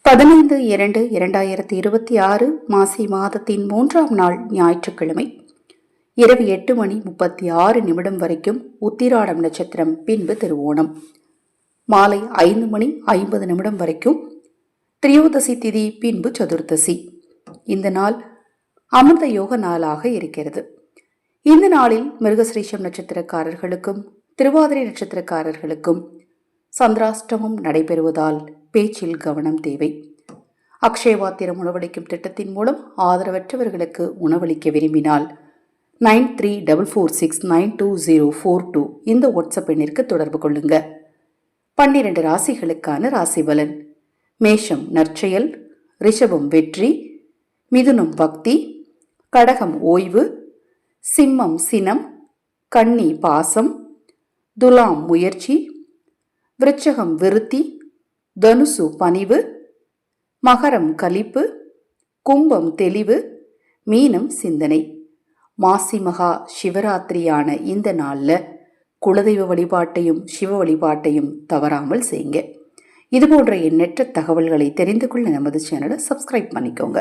15/2/2026 மாசி மாதத்தின் 3ஆம் நாள் ஞாயிற்றுக்கிழமை இரவு 8:36 வரைக்கும் உத்திராடம் நட்சத்திரம், பின்பு திருவோணம். மாலை 5:50 வரைக்கும் திரியோதசி திதி, பின்பு சதுர்தசி. இந்த நாள் அமிர்த யோக நாளாக இருக்கிறது. இந்த நாளில் மிருகசிரீஷம் நட்சத்திரக்காரர்களுக்கும் திருவாதிரை நட்சத்திரக்காரர்களுக்கும் சந்திராஷ்டமம் நடைபெறுவதால் பேச்சில் கவனம் தேவை. அக்ஷயவாத்திரம் உணவளிக்கும் திட்டத்தின் மூலம் ஆதரவற்றவர்களுக்கு உணவளிக்க விரும்பினால் 9344692042 இந்த வாட்ஸ்அப் எண்ணிற்கு தொடர்பு கொள்ளுங்க. 12 ராசிகளுக்கான ராசி பலன். மேஷம் நற்செயல், ரிஷபம் வெற்றி, மிதுனம் பக்தி, கடகம் ஓய்வு, சிம்மம் சினம், கன்னி பாசம், துலாம் முயற்சி, விருச்சகம் விருத்தி, தனுசு பணிவு, மகரம் கலிப்பு, கும்பம் தெளிவு, மீனம் சிந்தனை. மாசி மகா சிவராத்திரியான இந்த நாளில் குலதெய்வ வழிபாட்டையும் சிவ வழிபாட்டையும் தவறாமல் செய்யுங்க. இதுபோன்ற எண்ணற்ற தகவல்களை தெரிந்து கொள்ள நமது சேனலை சப்ஸ்கிரைப் பண்ணிக்கோங்க.